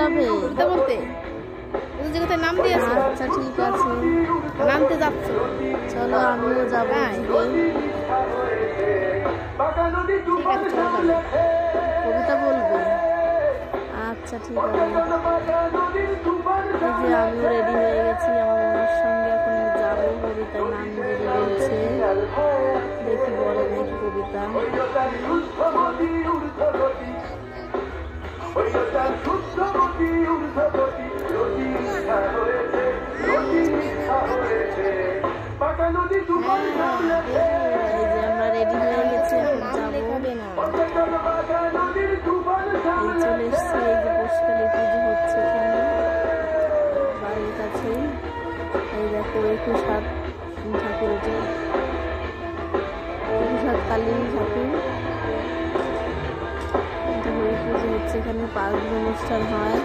যাবে কবিতা বলতে যে কোথায় নাম দিয়েছে। আচ্ছা ঠিক আছে, নামতে যাচ্ছ, চলো আমিও যাবো। ঠিক আছে চলো তাহলে। কবিতা বলবে? আচ্ছা ঠিক আছে। এই যে আমিও রেডি হয়ে গেছি, আমার ওনার সঙ্গে এখন যাবো। কবিতায় নাম যদি বলছে, দেখি বলে নাকি কবিতা। এই যে আমরা রেডি হয়ে গেছি, যাবো। এই চলে এসছি, এই যে বসকালী পুজো হচ্ছে এখানে বাড়ির কাছে। এই দেখো 21 হাত ঠাকুর, এটা 21 হাত কালী ঠাকুর। পুজো হচ্ছে এখানে, পার্ক অনুষ্ঠান হয়।